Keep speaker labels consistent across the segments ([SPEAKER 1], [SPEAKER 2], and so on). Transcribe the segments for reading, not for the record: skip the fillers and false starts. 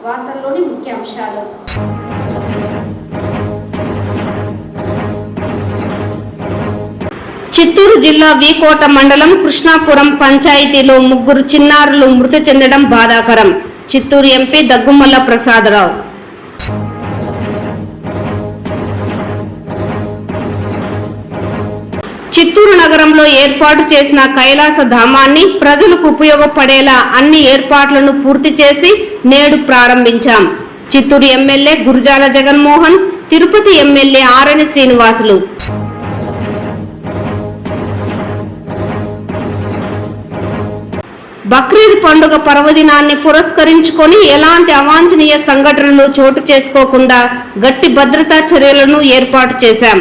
[SPEAKER 1] వార్తల్లోని ముఖ్యాంశాలు. చిత్తూరు జిల్లా వీకోట మండలం కృష్ణాపురం పంచాయతీలో 3 చిన్నారులు మృతి చెందడం బాధాకరం. చిత్తూరు ఎంపీ దగ్గుమల్ల ప్రసాదరావు. చిత్తూరు నగరంలో ఏర్పాటు చేసిన కైలాస ధామాన్ని ప్రజలకు ఉపయోగపడేలా అన్ని ఏర్పాట్లను పూర్తి చేసి నేడు ప్రారంభించాం. చిత్తూరు ఎమ్మెల్యే గురజాల జగన్మోహన్, తిరుపతి ఎమ్మెల్యే ఆరణి శ్రీనివాసులు. బక్రీద్ పండుగ పర్వదినాన్ని పురస్కరించుకొని ఎలాంటి అవాంఛనీయ సంఘటనలు చోటు చేసుకోకుండా గట్టి భద్రతా చర్యలను ఏర్పాటు చేశాం.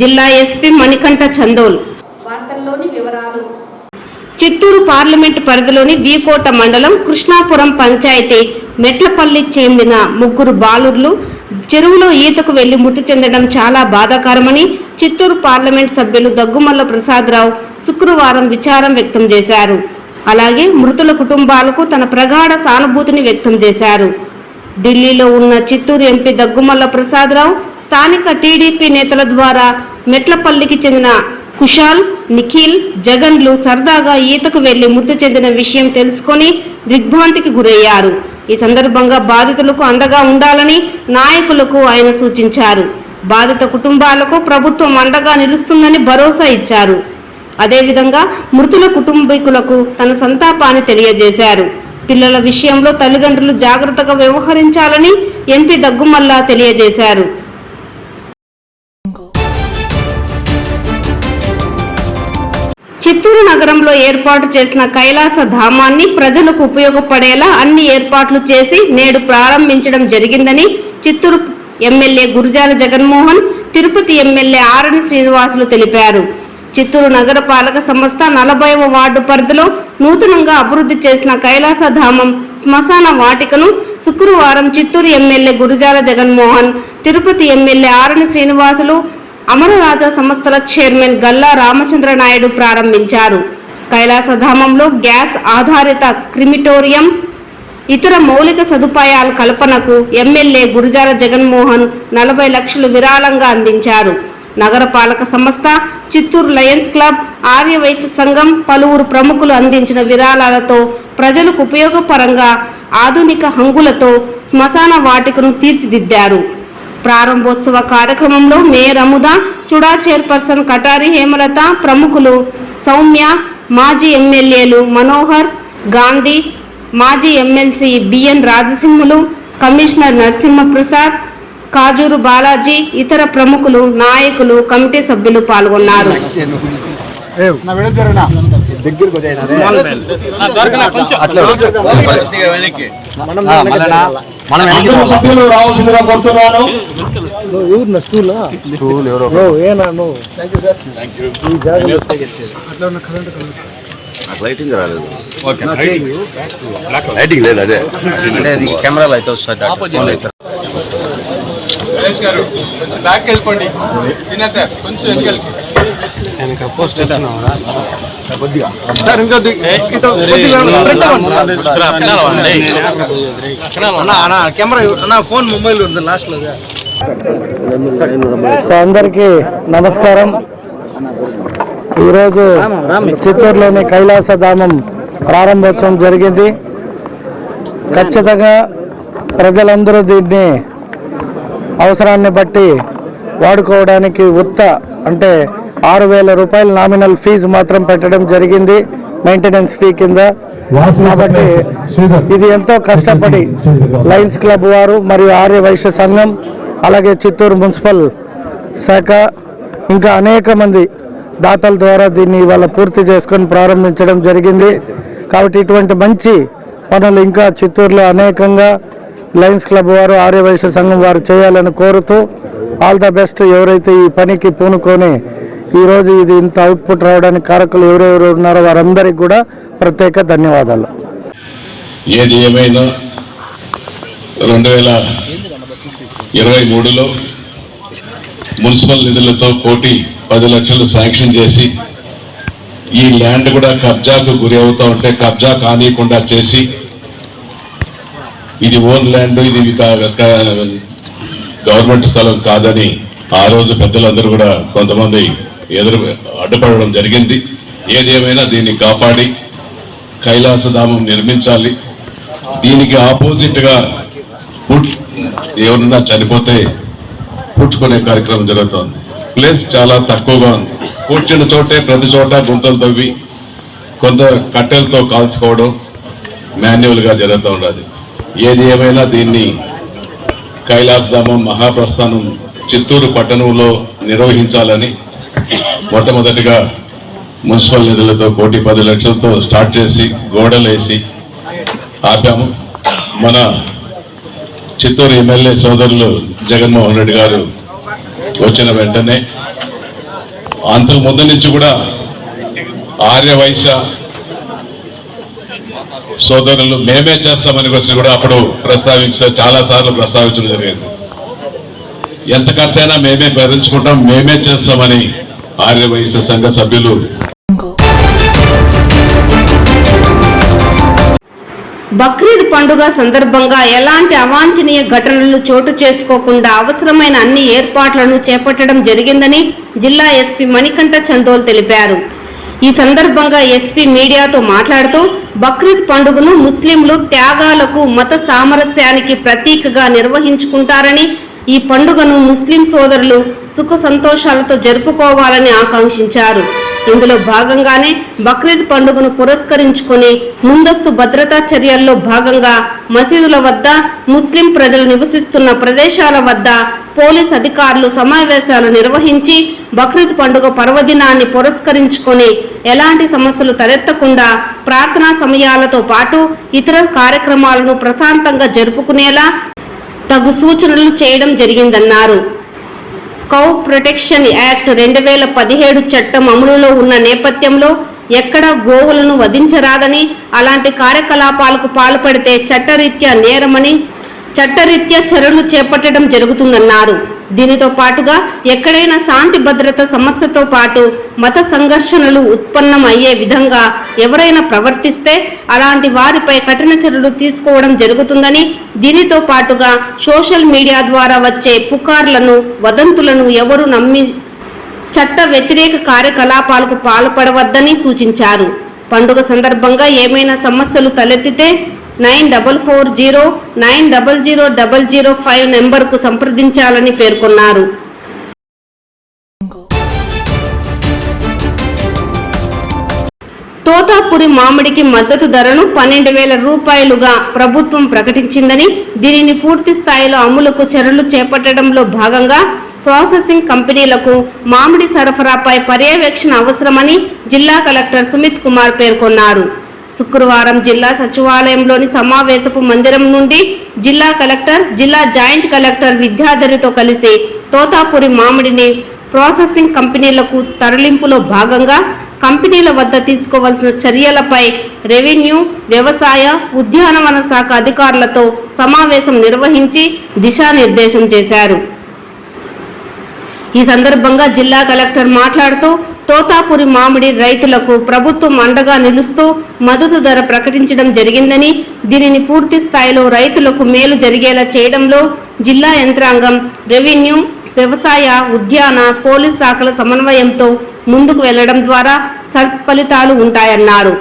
[SPEAKER 1] జిల్లా ఎస్పీ మణికంఠ చందోల్. వార్తల్లోని వివరాలు. చిత్తూరు పార్లమెంటు పరిధిలోని వీకోట మండలం కృష్ణాపురం పంచాయతీ మెట్లపల్లికి చెందిన 3 బాలుర్లు చెరువులో ఈతకు వెళ్లి మృతి చెందడం చాలా బాధాకరమని చిత్తూరు పార్లమెంట్ సభ్యులు దగ్గుమల్ల ప్రసాదరావు శుక్రవారం విచారం వ్యక్తం చేశారు. అలాగే మృతుల కుటుంబాలకు తన ప్రగాఢ సానుభూతిని వ్యక్తం చేశారు. ఢిల్లీలో ఉన్న చిత్తూరు ఎంపీ దగ్గుమల్ల ప్రసాదరావు స్థానిక టీడీపీ నేతల ద్వారా మెట్లపల్లికి చెందిన కుషాల్, నిఖిల్, జగన్లు సరదాగా ఈతకు వెళ్లి మృతి చెందిన విషయం తెలుసుకొని దిగ్భ్రాంతికి గురయ్యారు. ఈ సందర్భంగా బాధితులకు అండగా ఉండాలని నాయకులకు ఆయన సూచించారు. బాధిత కుటుంబాలకు ప్రభుత్వం అండగా నిలుస్తుందని భరోసా ఇచ్చారు. అదేవిధంగా మృతుల కుటుంబీకులకు తన సంతాపాన్ని తెలియజేశారు. పిల్లల విషయంలో తల్లిదండ్రులు జాగ్రత్తగా వ్యవహరించాలని ఎంపీ దగ్గుమల్ల తెలియజేశారు. చిత్తూరు నగరంలో ఏర్పాటు చేసిన కైలాస ధామాన్ని ప్రజలకు ఉపయోగపడేలా అన్ని ఏర్పాట్లు చేసి నేడు ప్రారంభించడం జరిగిందని చిత్తూరు ఎమ్మెల్యే గురజాల జగన్మోహన్, తిరుపతి ఎమ్మెల్యే ఆరణి శ్రీనివాసులు తెలిపారు. చిత్తూరు నగరపాలక సంస్థ 40వ వార్డు పరిధిలో నూతనంగా అభివృద్ధి చేసిన కైలాసధామం శ్మశాన వాటికను శుక్రవారం చిత్తూరు ఎమ్మెల్యే గురజాల జగన్మోహన్, తిరుపతి ఎమ్మెల్యే ఆరణి శ్రీనివాసులు, అమరరాజా సంస్థల చైర్మన్ గల్లా రామచంద్ర నాయుడు ప్రారంభించారు. కైలాసధామంలో గ్యాస్ ఆధారిత క్రిమిటోరియం, ఇతర మౌలిక సదుపాయాల కల్పనకు ఎమ్మెల్యే గురజాల జగన్మోహన్ 40 లక్షలు విరాళంగా అందించారు. నగరపాలక సంస్థ, చిత్తూరు లయన్స్ క్లబ్, ఆర్యవైశ్య సంఘం, పలువురు ప్రముఖులు అందించిన విరాళాలతో ప్రజలకు ఉపయోగపరంగా ఆధునిక హంగులతో శ్మశాన వాటికను తీర్చిదిద్దారు. ప్రారంభోత్సవ కార్యక్రమంలో మేయర్ అముద, చుడా చైర్పర్సన్ కటారి హేమలత, ప్రముఖులు సౌమ్య, మాజీ ఎమ్మెల్యేలు మనోహర్, గాంధీ, మాజీ MLC BN Rajasimhulu, commissioner Narasimhaprasad, Kajuru Balaji, ఇతర ప్రముఖులు, నాయకులు, కమిటీ సభ్యులు పాల్గొన్నారు.
[SPEAKER 2] లైటింగ్ రాలేదు, లైటింగ్ లేదు, అదే కెమెరాలో అయితే వస్తుంది.
[SPEAKER 3] గారు కొంచెం బ్యాక్ వెళ్ళిపోండి. సీనియర్ సార్ కొంచెం వెనకాలకి.
[SPEAKER 4] ఫోన్ మొబైల్ ఉంది లాస్ట్ లో. అందరికీ నమస్కారం. ఈరోజు చిత్తూరులోని కైలాసధామం ప్రారంభోత్సవం జరిగింది. ఖచ్చితంగా ప్రజలందరూ దీన్ని అవసరాన్ని బట్టి వాడుకోవడానికి అంటే 6,000 రూపాయలు నామినల్ ఫీజు మాత్రం పెట్టడం జరిగింది మెయింటెనెన్స్ ఫీ కింద. కాబట్టి ఇది ఎంతో కష్టపడి లయన్స్ క్లబ్ వారు మరియు ఆర్యవైశ్య సంఘం, అలాగే చిత్తూరు మున్సిపల్ శాఖ, ఇంకా అనేక మంది దాతల ద్వారా దీన్ని ఇవాళ పూర్తి చేసుకొని ప్రారంభించడం జరిగింది. కాబట్టి ఇటువంటి మంచి పనులు ఇంకా చిత్తూరులో అనేకంగా లయన్స్ క్లబ్ వారు, ఆర్యవైశ్య సంఘం వారు చేయాలని కోరుతూ ఆల్ ద బెస్ట్. ఎవరైతే ఈ పనికి పూనుకొని ఈరోజు ఇది ఇంత అవుట్పుట్ రావడానికి కారకులు ఎవరెవరు ఉన్నారో వారందరికీ కూడా ప్రత్యేక ధన్యవాదాలు.
[SPEAKER 5] ఏది ఏమైనా 2023లో మున్సిపల్ నిధులతో 1,10,00,000 శాంక్షన్ చేసి ఈ ల్యాండ్ కూడా కబ్జాకు గురి అవుతూ ఉంటే కబ్జా కానీయకుండా చేసి ఇది ఓన్ ల్యాండ్, ఇది గవర్నమెంట్ స్థలం కాదని ఆ రోజు పెద్దలందరూ కూడా కొంతమంది అడ్డుపడడం జరిగింది. ఏది ఏమైనా దీన్ని కాపాడి కైలాసధామం నిర్మించాలి. దీనికి ఆపోజిట్ గా ఎవరన్నా చనిపోతే పూడ్చుకునే కార్యక్రమం జరుగుతుంది. ప్లేస్ చాలా తక్కువగా ఉంది. కూర్చున్న చోటే ప్రతి చోట గుంతలు తవ్వి కొందరు కట్టెలతో కాల్చుకోవడం మాన్యువల్ గా జరుగుతూ ఉన్నది. ఏది ఏమైనా దీన్ని కైలాసధామం మహాప్రస్థానం చిత్తూరు పట్టణంలో నిర్వహించాలని మొట్టమొదటిగా మున్సిపల్ నిధులతో 1,10,00,000తో స్టార్ట్ చేసి గోడలేసి ఆపాము. మన చిత్తూరు ఎమ్మెల్యే సోదరులు జగన్మోహన్ రెడ్డి గారు వచ్చిన వెంటనే అంతకు ముందు నుంచి కూడా ఆర్యవైశ్య సోదరులు మేమే చేస్తామని వచ్చి కూడా అప్పుడు చాలా సార్లు ప్రస్తావించడం జరిగింది. ఎంత ఖర్చైనా మేమే భరించుకుంటాం, మేమే చేస్తామని ఆర్యవైశ్య సంఘ సభ్యులు
[SPEAKER 1] బక్రీద్ పండుగ సందర్భంగా ఎలాంటి అవాంఛనీయ ఘటనలు చోటు చేసుకోకుండా అవసరమైన అన్ని ఏర్పాట్లను చేపట్టడం జరిగిందని జిల్లా ఎస్పీ మణికంఠ చందోల్ తెలిపారు. ఈ సందర్భంగా ఎస్పీ మీడియాతో మాట్లాడుతూ బక్రీద్ పండుగను ముస్లింలు త్యాగాలకు మత సామరస్యానికి ప్రతీకగా నిర్వహించుకుంటారని, ఈ పండుగను ముస్లిం సోదరులు సుఖ సంతోషాలతో జరుపుకోవాలని ఆకాంక్షించారు. ఇందులో భాగంగానే బక్రీద్ పండుగను పురస్కరించుకుని ముందస్తు భద్రతా చర్యల్లో భాగంగా మసీదుల వద్ద, ముస్లిం ప్రజలు నివసిస్తున్న ప్రదేశాల వద్ద పోలీస్ అధికారులు సమావేశాలు నిర్వహించి బక్రీద్ పండుగ పర్వదినాన్ని పురస్కరించుకొని ఎలాంటి సమస్యలు తలెత్తకుండా ప్రార్థనా సమయాలతో పాటు ఇతర కార్యక్రమాలను ప్రశాంతంగా జరుపుకునేలా తగు సూచనలు చేయడం జరిగిందన్నారు. కౌ ప్రొటెక్షన్ యాక్ట్ 2017 చట్టం అమలులో ఉన్న నేపథ్యంలో ఎక్కడ గోవులను వధించరాదని, అలాంటి కార్యకలాపాలకు పాల్పడితే చట్టరీత్యా నేరమని, చట్టరీత్యా చర్యలు చేపట్టడం జరుగుతుందన్నారు. దీనితో పాటుగా ఎక్కడైనా శాంతి భద్రత సమస్యతో పాటు మత సంఘర్షణలు ఉత్పన్నం అయ్యే విధంగా ఎవరైనా ప్రవర్తిస్తే అలాంటి వారిపై కఠిన చర్యలు తీసుకోవడం జరుగుతుందని, దీనితో పాటుగా సోషల్ మీడియా ద్వారా వచ్చే పుకార్లను, వదంతులను ఎవరు నమ్మి చట్ట వ్యతిరేక కార్యకలాపాలకు పాల్పడవద్దని సూచించారు. పండుగ సందర్భంగా ఏమైనా సమస్యలు తలెత్తితే 9440900005 నెంబర్కు సంప్రదించాలని పేర్కొన్నారు. తోతాపురి మామిడికి మద్దతు ధరను 12,000 రూపాయలుగా ప్రభుత్వం ప్రకటించిందని, దీనిని పూర్తి స్థాయిలో అమలుకు చర్యలు చేపట్టడంలో భాగంగా ప్రాసెసింగ్ కంపెనీలకు మామిడి సరఫరాపై పర్యవేక్షణ అవసరమని జిల్లా కలెక్టర్ సుమిత్ కుమార్ పేర్కొన్నారు. శుక్రవారం జిల్లా సచివాలయంలోని సమావేశపు మందిరం నుండి జిల్లా కలెక్టర్, జిల్లా జాయింట్ కలెక్టర్ విద్యాధరితో కలిసి తోతాపురి మామిడిని ప్రాసెసింగ్ కంపెనీలకు తరలింపులో భాగంగా కంపెనీల వద్ద తీసుకోవాల్సిన చర్యలపై రెవెన్యూ, వ్యవసాయ, ఉద్యానవన శాఖ అధికారులతో సమావేశం నిర్వహించి దిశానిర్దేశం చేశారు. ఈ సందర్భంగా జిల్లా కలెక్టర్ మాట్లాడుతూ తోతాపురి మామిడి రైతులకు ప్రభుత్వం అండగా నిలుస్తూ మద్దతు ధర ప్రకటించడం జరిగిందని, దీనిని పూర్తి స్థాయిలో రైతులకు మేలు జరిగేలా చేయడంలో జిల్లా యంత్రాంగం, రెవెన్యూ, వ్యవసాయ, ఉద్యాన, పోలీస్ శాఖల సమన్వయంతో ముందుకు వెళ్లడం ద్వారా సత్ఫలితాలు ఉంటాయన్నారు.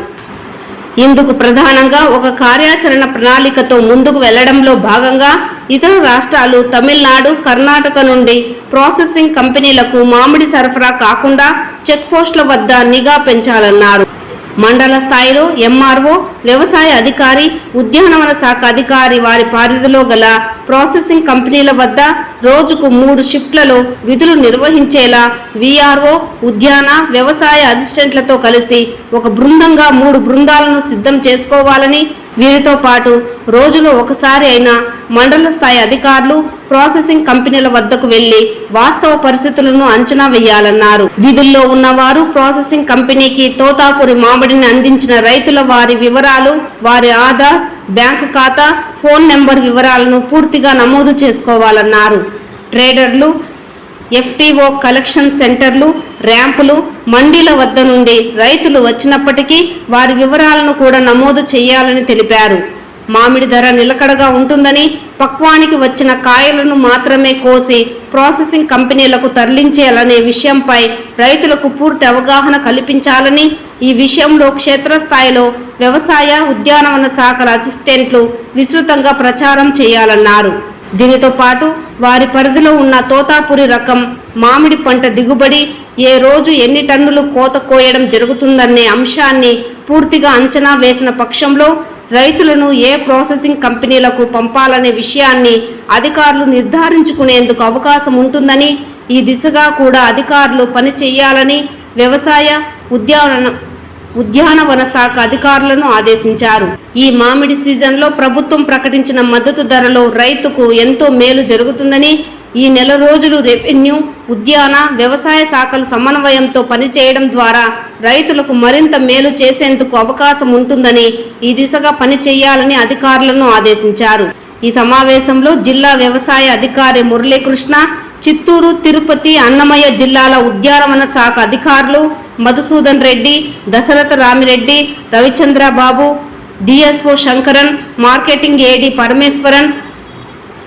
[SPEAKER 1] ఇందుకు ప్రధానంగా ఒక కార్యాచరణ ప్రణాళికతో ముందుకు వెళ్లడంలో భాగంగా ఇతర రాష్ట్రాలు, తమిళనాడు, కర్ణాటక నుండి ప్రాసెసింగ్ కంపెనీలకు మామిడి సరఫరా కాకుండా చెక్ పోస్టుల వద్ద నిఘా పెంచాలన్నారు. మండల స్థాయిలో ఎంఆర్ఓ, వ్యవసాయ అధికారి, ఉద్యానవన శాఖ అధికారి వారి పరిధిలో గల ప్రాసెసింగ్ కంపెనీల వద్ద రోజుకు 3 షిఫ్ట్లలో విధులు నిర్వహించేలా వీఆర్ఓ, ఉద్యాన, వ్యవసాయ అసిస్టెంట్లతో కలిసి ఒక బృందంగా 3 బృందాలను సిద్ధం చేసుకోవాలని, వీరితో పాటు రోజులో ఒకసారి అయినా మండల స్థాయి అధికారులు ప్రాసెసింగ్ కంపెనీల వద్దకు వెళ్లి వాస్తవ పరిస్థితులను అంచనా వేయాలన్నారు. విధుల్లో ఉన్నవారు ప్రాసెసింగ్ కంపెనీకి తోతాపురి మామిడిని అందించిన రైతుల వారి వివరాలు, వారి ఆధార్, బ్యాంకు ఖాతా, ఫోన్ నెంబర్ వివరాలను పూర్తిగా నమోదు చేసుకోవాలన్నారు. ట్రేడర్లు, ఎఫ్టీఓ కలెక్షన్ సెంటర్లు, ర్యాంపులు, మండీల వద్ద నుండి రైతులు వచ్చినప్పటికీ వారి వివరాలను కూడా నమోదు చేయాలని తెలిపారు. మామిడి ధర నిలకడగా ఉంటుందని, పక్వానికి వచ్చిన కాయలను మాత్రమే కోసి ప్రాసెసింగ్ కంపెనీలకు తరలించేయాలనే విషయంపై రైతులకు పూర్తి అవగాహన కల్పించాలని, ఈ విషయంలో క్షేత్రస్థాయిలో వ్యవసాయ ఉద్యానవన శాఖల అసిస్టెంట్లు విస్తృతంగా ప్రచారం చేయాలన్నారు. దీనితో పాటు వారి పరిధిలో ఉన్న తోతాపురి రకం మామిడి పంట దిగుబడి, ఏ రోజు ఎన్ని టన్నులు కోత కోయడం జరుగుతుందనే అంశాన్ని పూర్తిగా అంచనా వేసిన పక్షంలో రైతులను ఏ ప్రాసెసింగ్ కంపెనీలకు పంపాలనే విషయాన్ని అధికారులు నిర్ధారించుకునేందుకు అవకాశం ఉంటుందని, ఈ దిశగా కూడా అధికారులు పని చేయాలని వ్యవసాయ ఉద్యానవన శాఖ అధికారులను ఆదేశించారు. ఈ మామిడి సీజన్లో ప్రభుత్వం ప్రకటించిన మద్దతు ధరలో రైతుకు ఎంతో మేలు జరుగుతుందని, ఈ నెల రోజులు రెవెన్యూ, ఉద్యాన, వ్యవసాయ శాఖలు సమన్వయంతో పనిచేయడం ద్వారా రైతులకు మరింత మేలు చేసేందుకు అవకాశం ఉంటుందని, ఈ దిశగా పని చేయాలని అధికారులను ఆదేశించారు. ఈ సమావేశంలో జిల్లా వ్యవసాయ అధికారి మురళీకృష్ణ, చిత్తూరు, తిరుపతి, అన్నమయ్య జిల్లాల ఉద్యానవన శాఖ అధికారులు Madhusudan Reddy, Dasaratha Ramireddy, Ravichandrababu, DSO Shankaran, marketing AD Parameswaran,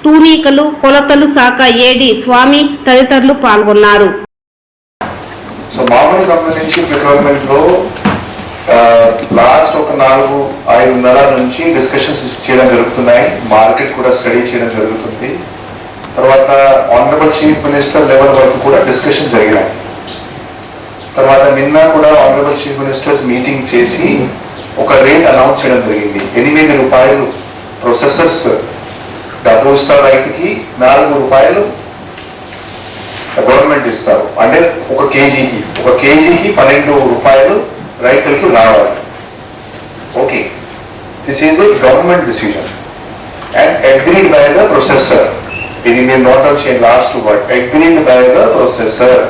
[SPEAKER 1] తూనీకలు, కొలతలు శాఖ ఏడి స్వామి తదితరులు పాల్గొన్నారు.
[SPEAKER 6] సో మామిడి సంబంధించి ప్రిక్రూట్మెంట్ లో లాస్ట్ ఒక 4-5 నెలల నుంచి డిస్కషన్స్ చేయడం జరుగుతున్నాయి. మార్కెట్ కూడా స్టడీ చేయడం జరుగుతుంది. తర్వాత ఆనరబుల్ చీఫ్ మినిస్టర్ లెవెల్ వరకు కూడా డిస్కషన్ జరిగినాయి. తర్వాత నిన్న కూడా ఆనరబుల్ చీఫ్ మినిస్టర్స్ మీటింగ్ చేసి ఒక రేట్ అనౌన్స్ చేయడం జరిగింది. 8 రూపాయలు ప్రొసెసర్స్ డబ్బు ఇస్తారు రైతుకి, 4 రూపాయలు గవర్నమెంట్ ఇస్తారు. అంటే ఒక కేజీకి 12 రూపాయలు రైతులకి రావాలి. Okay, this is a government decision and agreed by the processor. ఇది మీరు నోట్ అవుట్ చేయండి, last word agreed by the processor.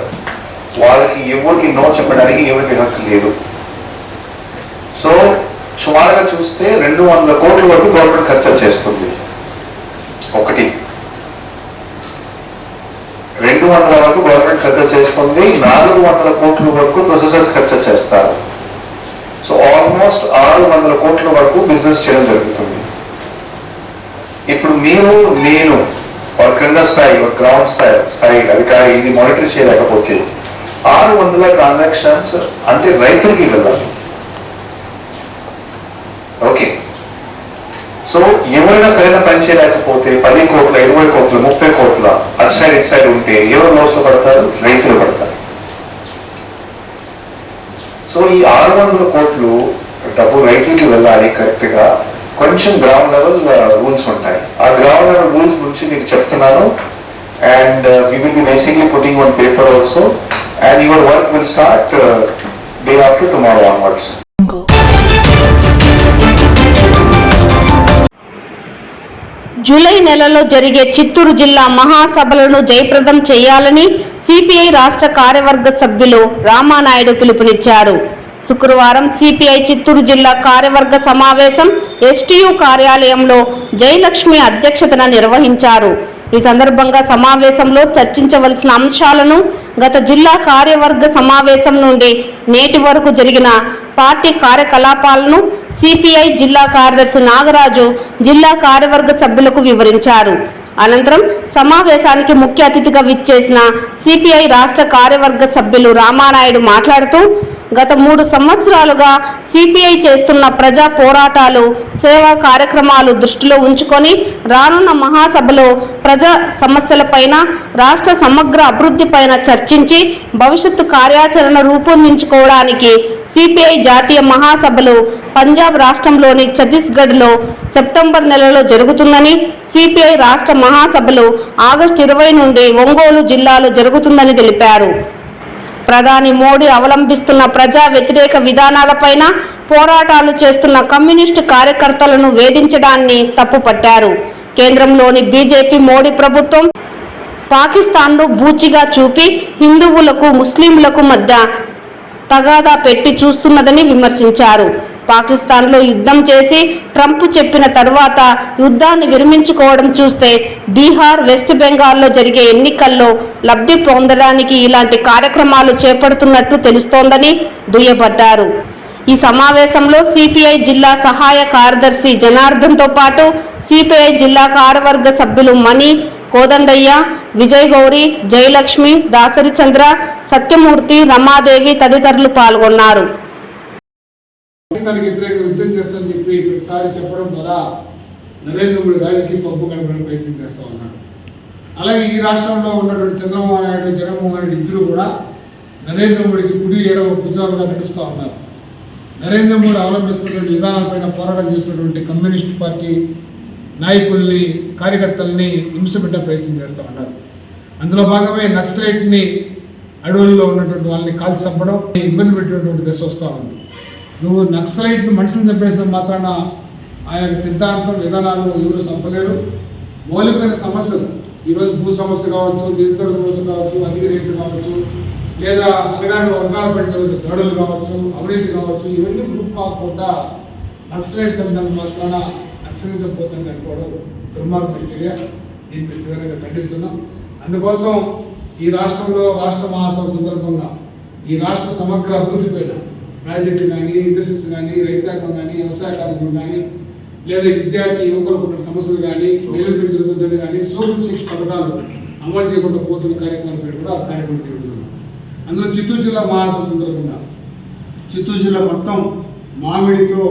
[SPEAKER 6] వాళ్ళకి ఎవరికి నో చెప్పడానికి ఎవరికి హక్కు లేదు. సో సుమారుగా చూస్తే 200 కోట్ల వరకు గవర్నమెంట్ ఖర్చు చేస్తుంది. ఒకటి 200 వరకు గవర్నమెంట్ ఖర్చు చేస్తుంది, 400 కోట్ల వరకు ప్రొసెసర్స్ ఖర్చు చేస్తారు. సో ఆల్మోస్ట్ 600 కోట్ల వరకు బిజినెస్ చేయడం జరుగుతుంది. ఇప్పుడు మీరు నేను కింద స్థాయి గ్రౌండ్ స్థాయి అధికారి ఇది మానిటర్ చేయలేకపోతే 600 ట్రాన్సాక్షన్స్ అంటే రైతులకి వెళ్ళాలి. ఓకే, సో ఎవరైనా సరైన పని చేయలేకపోతే 10 కోట్ల 20 కోట్ల 30 కోట్ల అటు సైడ్ ఇటు సైడ్ ఉంటే ఎవరు లోస్లో పడతారు? రైతులు పడతారు. సో ఈ 600 కోట్లు డబ్బు రైతులకి వెళ్ళాలి కరెక్ట్ గా. కొంచెం గ్రౌండ్ లెవెల్ రూల్స్ ఉంటాయి. ఆ గ్రౌండ్ లెవెల్ రూల్స్ గురించి మీకు చెప్తున్నాను. And we will be basically putting on paper also and your work will start day after tomorrow onwards.
[SPEAKER 1] July నెలలో జరిగే చిత్తూరు జిల్లా మహాసభలను జయప్రదం చేయాలని సిపిఐ రాష్ట్ర కార్యవర్గ సభ్యులు రామానాయుడు పిలుపునిచ్చారు. శుక్రవారం సిపిఐ చిత్తూరు జిల్లా కార్యవర్గ సమావేశం ఎస్టీయూ కార్యాలయంలో జయలక్ష్మి అధ్యక్షతన నిర్వహించారు. ఈ సందర్భంగా సమావేశంలో చర్చించవలసిన అంశాలను గత జిల్లా కార్యవర్గ సమావేశం నుండి నేటి వరకు జరిగిన పార్టీ కార్యకలాపాలను సిపిఐ జిల్లా కార్యదర్శి నాగరాజు జిల్లా కార్యవర్గ సభ్యులకు వివరించారు. అనంతరం సమావేశానికి ముఖ్య అతిథిగా విచ్చేసిన సిపిఐ రాష్ట్ర కార్యవర్గ సభ్యులు రామానాయుడు మాట్లాడుతూ గత 3 సంవత్సరాలుగా సిపిఐ చేస్తున్న ప్రజా పోరాటాలు, సేవా కార్యక్రమాలు దృష్టిలో ఉంచుకొని రానున్న మహాసభలో ప్రజా సమస్యలపైన, రాష్ట్ర సమగ్ర అభివృద్ధిపైన చర్చించి భవిష్యత్తు కార్యాచరణ రూపొందించుకోవడానికి సిపిఐ జాతీయ మహాసభలు పంజాబ్ రాష్ట్రంలోని ఛత్తీస్గఢ్లో సెప్టెంబర్ నెలలో జరుగుతుందని, సిపిఐ రాష్ట్ర మహాసభలు ఆగస్టు 20 నుండి ఒంగోలు జిల్లాలో జరుగుతుందని తెలిపారు. ప్రధాని మోడీ అవలంబిస్తున్న ప్రజా వ్యతిరేక విధానాలపైన పోరాటాలు చేస్తున్న కమ్యూనిస్టు కార్యకర్తలను వేధించడాన్ని తప్పుపట్టారు. కేంద్రంలోని బీజేపీ మోడీ ప్రభుత్వం పాకిస్తాన్ను బూచిగా చూపి హిందువులకు, ముస్లింలకు మధ్య తగాదా పెట్టి చూస్తున్నదని విమర్శించారు. పాకిస్తాన్లో యుద్ధం చేసి ట్రంప్ చెప్పిన తర్వాత యుద్ధాన్ని విరమించుకోవడం చూస్తే బీహార్, వెస్ట్ బెంగాల్లో జరిగే ఎన్నికల్లో లబ్ధి పొందడానికి ఇలాంటి కార్యక్రమాలు చేపడుతున్నట్టు తెలుస్తోందని దుయ్యబట్టారు. ఈ సమావేశంలో సిపిఐ జిల్లా సహాయ కార్యదర్శి జనార్దన్తో పాటు సిపిఐ జిల్లా కార్యవర్గ సభ్యులు మణి, కోదండయ్య, విజయ్ గౌరి, జయలక్ష్మి, దాసరి చంద్ర, సత్యమూర్తి, రమాదేవి తదితరులు పాల్గొన్నారు.
[SPEAKER 7] యుద్ధం చేస్తానని చెప్పి ప్రతిసారి చెప్పడం ద్వారా నరేంద్ర మోడీ రాజకీయ పప్పు గడపడానికి ప్రయత్నం చేస్తూ ఉన్నాడు. అలాగే ఈ రాష్ట్రంలో ఉన్నటువంటి చంద్రబాబు నాయుడు, జగన్మోహన్ రెడ్డి ఇద్దరు కూడా నరేంద్ర మోడీకి కుడి ఏడవ భుజాలుగా నడుస్తూ ఉన్నారు. నరేంద్ర మోడీ అవలంబిస్తున్నటువంటి విధానాలపైన పోరాటం చేసినటువంటి కమ్యూనిస్ట్ పార్టీ నాయకుల్ని, కార్యకర్తల్ని హింసపెట్టే ప్రయత్నం చేస్తూ ఉన్నారు. అందులో భాగమే నక్సలైట్ని, అడవుల్లో ఉన్నటువంటి వాళ్ళని కాల్చి చంపడం, ఇబ్బంది పెట్టినటువంటి దశ వస్తూ ఉంది. నువ్వు నక్సలైట్ని మనుషులను చంపేసిన మాత్రాన ఆయన సిద్ధాంతం, విధానాలు ఎవరు చంపలేరు. మౌలికమైన సమస్యలు ఈరోజు భూ సమస్య కావచ్చు, నిరుద్యోగ సమస్య కావచ్చు, అధిక రేట్లు కావచ్చు, లేదా అనగానే వర్గాల పైన జరుగుతున్న దాడులు కావచ్చు, అవినీతి కావచ్చు, ఇవన్నీ గ్రూప్ కాకుండా నక్సలైట్ సంబంధం మాత్రాన నక్సలిజం పోతుందని అనుకోవడం దుర్మార్గమైన చర్య. దీన్ని తీవ్రంగా ఖండిస్తున్నాం. అందుకోసం ఈ రాష్ట్రంలో రాష్ట్ర మహాసభ సందర్భంగా ఈ రాష్ట్ర సమగ్ర అభివృద్ధి పైన ప్రాజెక్టు కానీ, ఇండస్ట్రీస్ కానీ, రైతాంగం కానీ, వ్యవసాయ కార్మికులు కానీ, లేదా విద్యార్థి యువకులకు ఉన్న సమస్యలు కానీ, మహిళలకు జరుగుతుంది కానీ, సోషల్ శిక్షణ పథకాలు అమలు చేయకుండా పోతున్న కార్యక్రమాల పేరు కూడా ఆ కార్యక్రమం పెడుతున్నాం. అందులో చిత్తూరు జిల్లా మహాసభ సందర్భంగా చిత్తూరు జిల్లా మొత్తం మామిడితో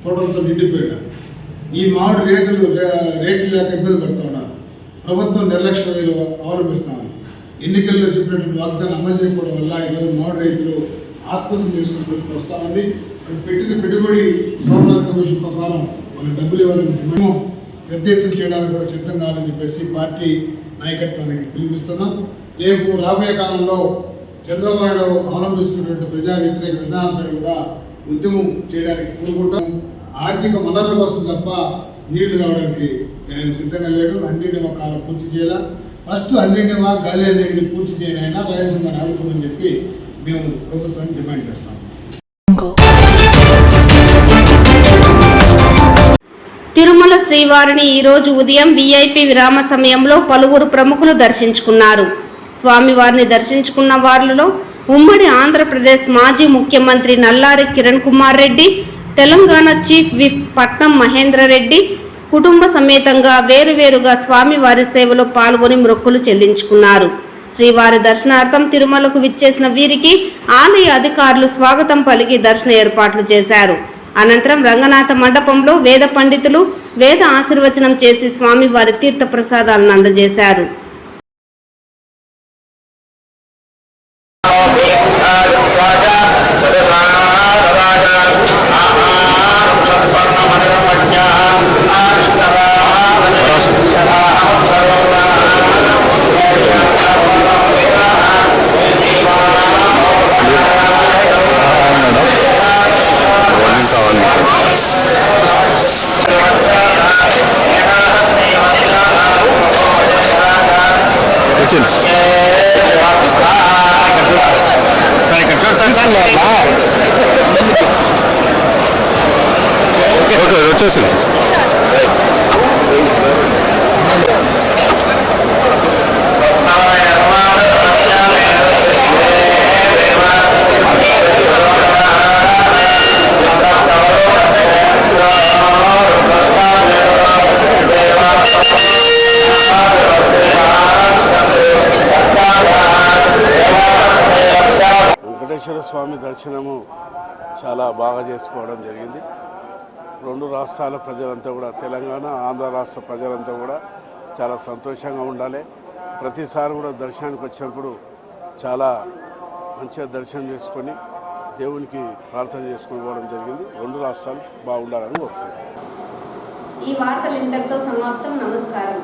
[SPEAKER 7] తోటలతో నిండిపోయాడు. ఈ మామిడి రేట్లు లేక ఇబ్బంది పడుతూ ఉన్నారు. ప్రభుత్వం నిర్లక్ష్యం అవలంబిస్తామని ఎన్నికల్లో చెప్పినటువంటి వాగ్దానం అమలు చేయకపోవడం వల్ల ఈరోజు మామిడి రైతులు ఆత్మహత్య చేసుకునే పరిస్థితి వస్తూ ఉంది. పెట్టిన పెట్టుబడి సోమనాథ్ కమిషన్ ప్రకారం వాళ్ళు డబ్బులు ఇవ్వాలని మేము పెద్ద ఎత్తున చేయడానికి కూడా సిద్ధం కావాలని చెప్పేసి పార్టీ నాయకత్వానికి పిలుపుస్తున్నాం. రేపు రాబోయే కాలంలో చంద్రబాబు నాయుడు అవలంబిస్తున్నటువంటి ప్రజా వ్యతిరేక విధానాలపై కూడా ఉద్యమం చేయడానికి కోరుకుంటాం. ఆర్థిక వనరుల కోసం తప్ప నీళ్లు రావడానికి ఆయన సిద్ధంగా లేడు. అన్నింటివా కాలం పూర్తి చేయాలా, ఫస్ట్ అన్నింటివా గాలి అనేది పూర్తి చేయనైనా రాయలసీమ ఆదుకోమని చెప్పి మేము ప్రభుత్వాన్ని డిమాండ్ చేస్తాం.
[SPEAKER 1] తిరుమల శ్రీవారిని ఈరోజు ఉదయం విఐపి విరామ సమయంలో పలువురు ప్రముఖులు దర్శించుకున్నారు. స్వామివారిని దర్శించుకున్న వారిలో ఉమ్మడి ఆంధ్రప్రదేశ్ మాజీ ముఖ్యమంత్రి నల్లారి కిరణ్ కుమార్ రెడ్డి, తెలంగాణ చీఫ్ విప్ పట్నం మహేంద్రరెడ్డి కుటుంబ సమేతంగా వేరువేరుగా స్వామివారి సేవలో పాల్గొని మొక్కులు చెల్లించుకున్నారు. శ్రీవారి దర్శనార్థం తిరుమలకు విచ్చేసిన వీరికి ఆలయ అధికారులు స్వాగతం పలికి దర్శన ఏర్పాట్లు చేశారు. అనంతరం రంగనాథ మండపంలో వేద పండితులు వేద ఆశీర్వచనం చేసి స్వామివారి తీర్థ ప్రసాదాలను అందజేశారు.
[SPEAKER 8] వచ్చేసింది.
[SPEAKER 9] వెంకటేశ్వర స్వామి దర్శనము చాలా బాగా చేసుకోవడం జరిగింది. రెండు రాష్ట్రాల ప్రజలంతా కూడా, తెలంగాణ ఆంధ్ర రాష్ట్ర ప్రజలంతా కూడా చాలా సంతోషంగా ఉండాలి. ప్రతిసారి కూడా దర్శనానికి వచ్చినప్పుడు చాలా మంచిగా దర్శనం చేసుకొని దేవునికి ప్రార్థన చేసుకొని పోవడం జరిగింది. రెండు రాష్ట్రాలు బాగుండాలని కోరుకుంటున్నాను.
[SPEAKER 1] ఈ వార్తలు ఇంతటితో సమాప్తం. నమస్కారం.